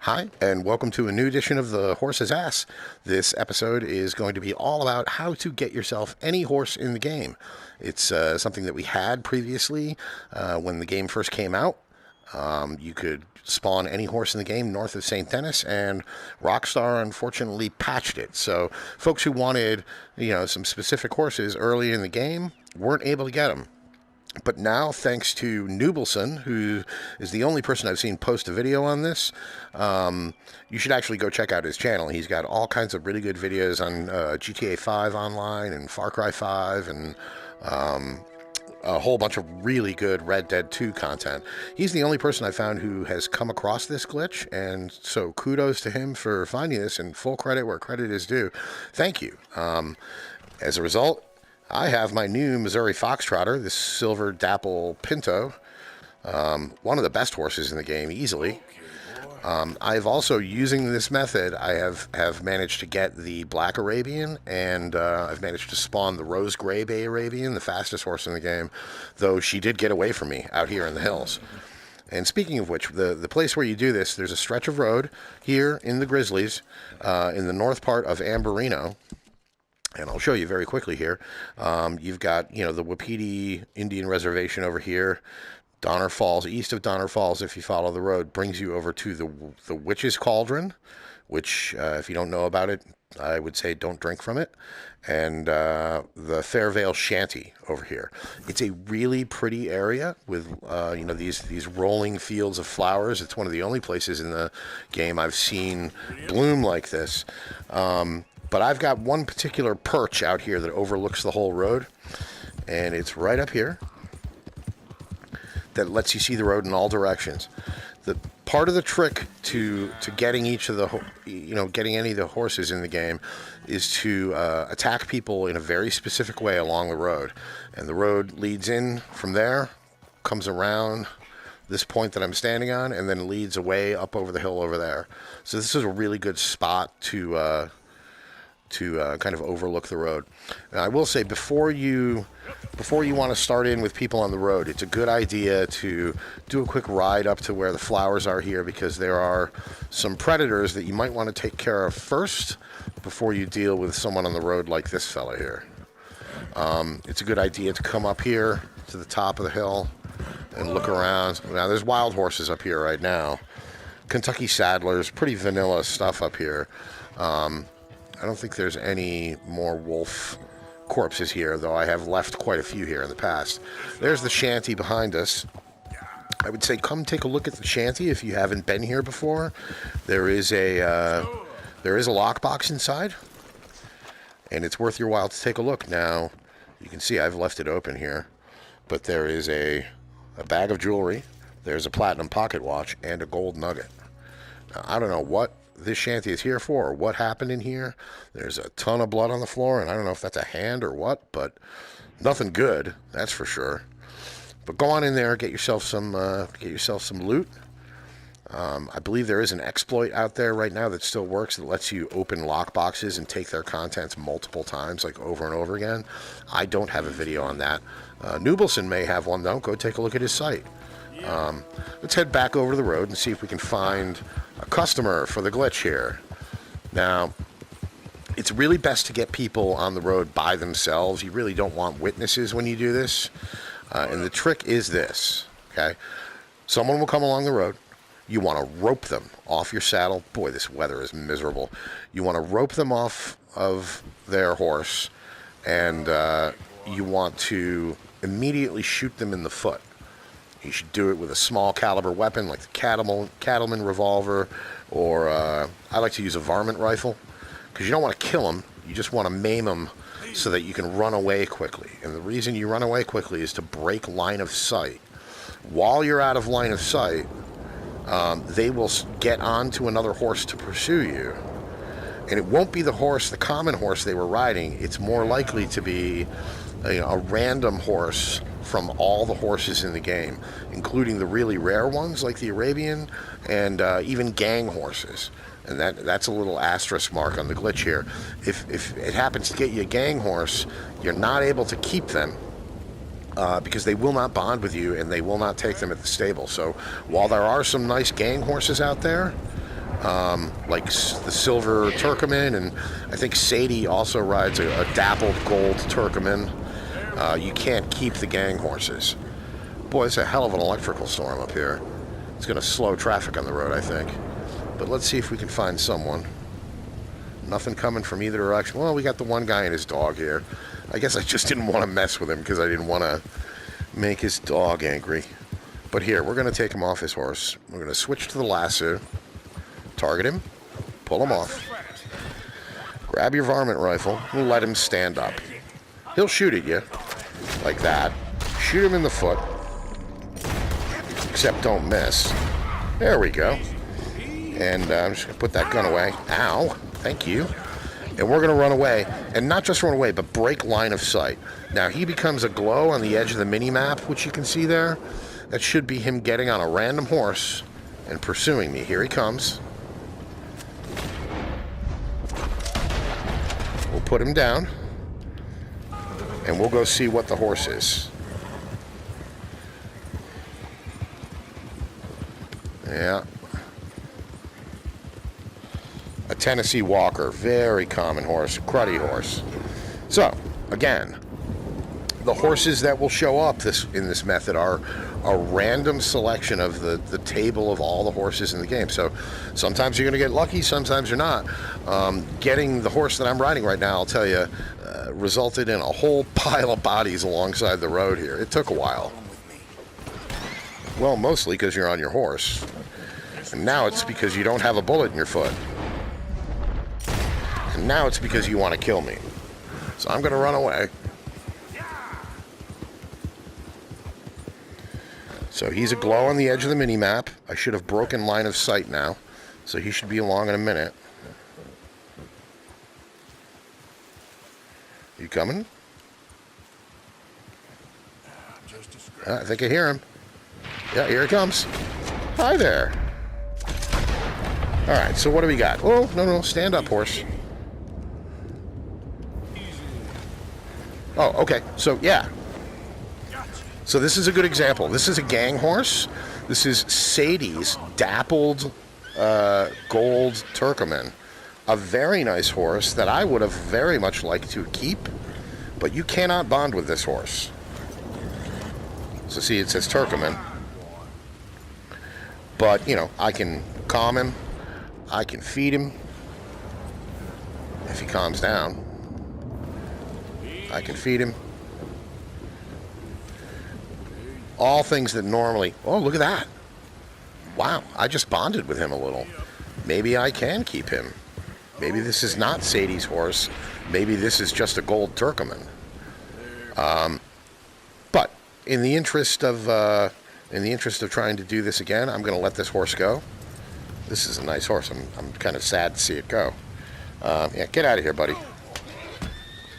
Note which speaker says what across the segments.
Speaker 1: Hi, and welcome to a new edition of The Horse's Ass. This episode is going to be all about how to get yourself any horse in the game. It's something that we had previously when the game first came out. You could spawn any horse in the game north of St. Denis, and Rockstar unfortunately patched it. So folks who wanted, some specific horses early in the game weren't able to get them. But now, thanks to NublsOn, who is the only person I've seen post a video on this, you should actually go check out his channel. He's got all kinds of really good videos on GTA 5 online and Far Cry 5 and a whole bunch of really good Red Dead 2 content. He's the only person I found who has come across this glitch, and so kudos to him for finding this, and full credit where credit is due. Thank you. As a result, I have my new Missouri Foxtrotter, this silver dapple pinto, one of the best horses in the game, easily. I've also, using this method, I have managed to get the Black Arabian, and I've managed to spawn the Rose Gray Bay Arabian, the fastest horse in the game, though she did get away from me out here in the hills. And speaking of which, the place where you do this, there's a stretch of road here in the Grizzlies, in the north part of Ambarino. And I'll show you very quickly here. You've got, the Wapiti Indian Reservation over here. Donner Falls, east of Donner Falls, if you follow the road, brings you over to the Witch's Cauldron, which, if you don't know about it, I would say don't drink from it. And the Fairvale Shanty over here. It's a really pretty area with, these rolling fields of flowers. It's one of the only places in the game I've seen bloom like this. But I've got one particular perch out here that overlooks the whole road, and it's right up here that lets you see the road in all directions. The part of the trick to getting each of the getting any of the horses in the game is to attack people in a very specific way along the road, and the road leads in from there, comes around this point that I'm standing on, and then leads away up over the hill over there. So this is a really good spot to kind of overlook the road. Now, I will say, before you want to start in with people on the road, it's a good idea to do a quick ride up to where the flowers are here, because there are some predators that you might want to take care of first before you deal with someone on the road like this fella here. It's a good idea to come up here to the top of the hill and look around. Now, there's wild horses up here right now. Kentucky Saddlers, pretty vanilla stuff up here. I don't think there's any more wolf corpses here, though I have left quite a few here in the past. There's the shanty behind us. I would say come take a look at the shanty if you haven't been here before. There is a lockbox inside, and it's worth your while to take a look. Now, you can see I've left it open here, but there is a bag of jewelry, there's a platinum pocket watch, and a gold nugget. Now, I don't know what this shanty is here for, or what happened in here. There's a ton of blood on the floor, and I don't know if that's a hand or what, but nothing good, that's for sure. But go on in there, get yourself some loot. I believe there is an exploit out there right now that still works that lets you open lock boxes and take their contents multiple times, like over and over again. I don't have a video on that. NublsOn may have one, though. Go take a look at his site. Let's head back over to the road and see if we can find a customer for the glitch here. Now, it's really best to get people on the road by themselves. You really don't want witnesses when you do this. And the trick is this, okay? Someone will come along the road. You want to rope them off your saddle. Boy, this weather is miserable. You want to rope them off of their horse, and you want to immediately shoot them in the foot. You should do it with a small caliber weapon like the cattleman revolver, or I like to use a varmint rifle, because you don't want to kill them, you just want to maim them so that you can run away quickly. And the reason you run away quickly is to break line of sight. While you're out of line of sight, they will get onto another horse to pursue you. And it won't be the common horse they were riding. It's more likely to be a random horse from all the horses in the game, including the really rare ones like the Arabian, and even gang horses. And that's a little asterisk mark on the glitch here. If it happens to get you a gang horse, you're not able to keep them because they will not bond with you and they will not take them at the stable. So while there are some nice gang horses out there, like the silver Turkoman, and I think Sadie also rides a dappled gold Turkoman. You can't keep the gang horses. Boy, it's a hell of an electrical storm up here. It's going to slow traffic on the road, I think. But let's see if we can find someone. Nothing coming from either direction. Well, we got the one guy and his dog here. I guess I just didn't want to mess with him because I didn't want to make his dog angry. But here, we're going to take him off his horse. We're going to switch to the lasso. Target him. Pull him off. Grab your varmint rifle and let him stand up. He'll shoot at you. Like that. Shoot him in the foot. Except don't miss. There we go. And I'm just going to put that gun away. Ow. Thank you. And we're going to run away. And not just run away, but break line of sight. Now, he becomes a glow on the edge of the mini-map, which you can see there. That should be him getting on a random horse and pursuing me. Here he comes. We'll put him down. And we'll go see what the horse is. Yeah. A Tennessee Walker. Very common horse. Cruddy horse. So, again, the horses that will show up in this method are a random selection of the table of all the horses in the game. So sometimes you're going to get lucky, sometimes you're not. Getting the horse that I'm riding right now, I'll tell you, resulted in a whole pile of bodies alongside the road here. It took a while. Well, mostly because you're on your horse. And now it's because you don't have a bullet in your foot. And now it's because you want to kill me. So I'm going to run away. So he's a glow on the edge of the mini-map. I should have broken line of sight now. So he should be along in a minute. You coming? I think I hear him. Yeah, here he comes. Hi there. All right, so what do we got? Oh, no, stand up, horse. Oh, okay. So, yeah. So this is a good example. This is a gang horse. This is Sadie's dappled gold Turkoman. A very nice horse that I would have very much liked to keep, but you cannot bond with this horse. So see, it says Turkoman. But, you know, I can calm him. I can feed him. If he calms down. I can feed him. All things that normally... Oh, look at that. Wow, I just bonded with him a little. Maybe I can keep him. Maybe this is not Sadie's horse. Maybe this is just a gold Turkoman. But in the interest of trying to do this again, I'm going to let this horse go. This is a nice horse. I'm kind of sad to see it go. Yeah, get out of here, buddy.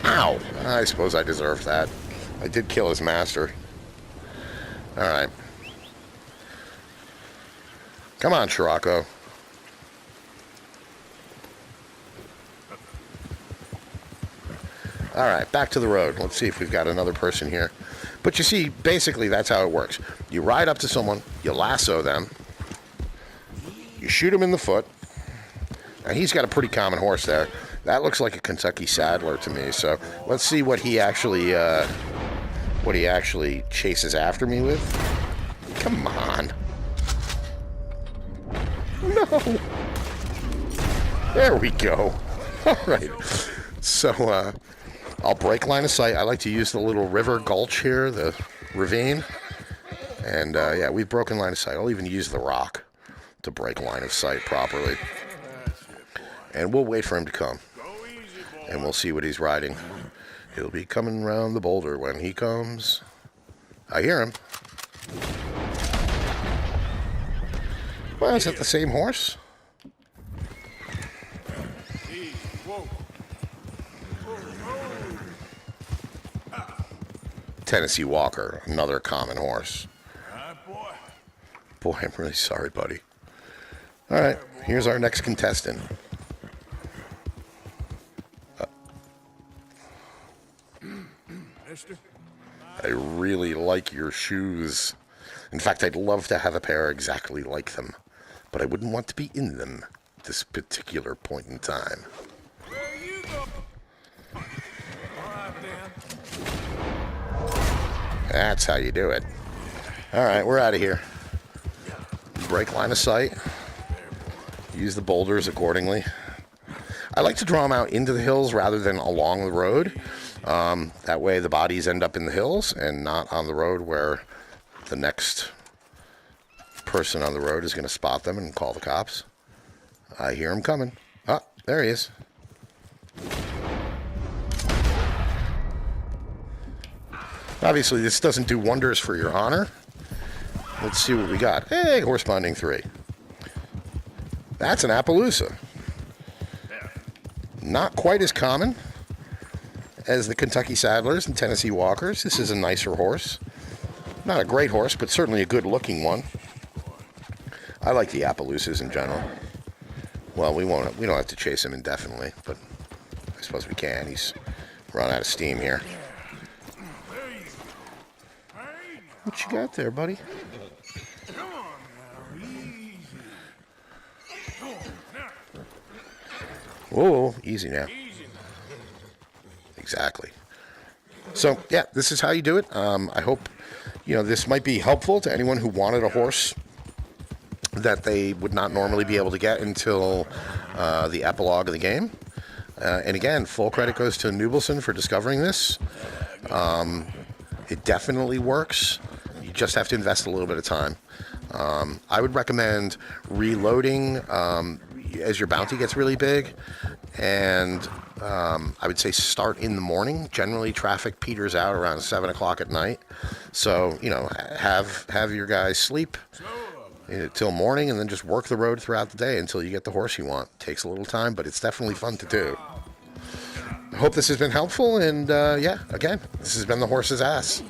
Speaker 1: Ow! I suppose I deserved that. I did kill his master. All right. Come on, Scirocco. All right, back to the road. Let's see if we've got another person here. But you see, basically, that's how it works. You ride up to someone, you lasso them, you shoot them in the foot. Now, he's got a pretty common horse there. That looks like a Kentucky Saddler to me. So let's see what he actually chases after me with. Come on. No. There we go. All right. So I'll break line of sight. I like to use the little river gulch here, the ravine. And yeah, we've broken line of sight. I'll even use the rock to break line of sight properly. And we'll wait for him to come. And we'll see what he's riding. He'll be coming around the boulder when he comes. I hear him. Well, is that the same horse? Tennessee Walker, another common horse. Boy, I'm really sorry, buddy. All right, here's our next contestant. I really like your shoes. In fact, I'd love to have a pair exactly like them, but I wouldn't want to be in them. at this particular point in time.
Speaker 2: There you go. All right, Dan.
Speaker 1: That's how you do it. All right, we're out of here. Break line of sight. Use the boulders accordingly. I like to draw them out into the hills rather than along the road. That way the bodies end up in the hills and not on the road where the next person on the road is going to spot them and call the cops. I hear him coming. Oh, there he is. Obviously, this doesn't do wonders for your honor. Let's see what we got. Hey, horse bonding 3. That's an Appaloosa. Not quite as common as the Kentucky Saddlers and Tennessee Walkers. This is a nicer horse. Not a great horse, but certainly a good-looking one. I like the Appaloosas in general. Well, we don't have to chase him indefinitely, but I suppose we can. He's run out of steam here. What you got there, buddy?
Speaker 2: Come on now, easy. Come on now.
Speaker 1: Whoa, easy now.
Speaker 2: Easy now.
Speaker 1: Exactly. So, yeah, this is how you do it. I hope, this might be helpful to anyone who wanted a horse that they would not normally be able to get until the epilogue of the game. And again, full credit goes to NublsOn for discovering this. It definitely works. You just have to invest a little bit of time. I would recommend reloading as your bounty gets really big, and I would say start in the morning. Generally, traffic peters out around 7 o'clock at night, so have your guys sleep till morning, and then just work the road throughout the day until you get the horse you want. Takes a little time, but it's definitely fun to do. I hope this has been helpful, and again, this has been the horse's ass.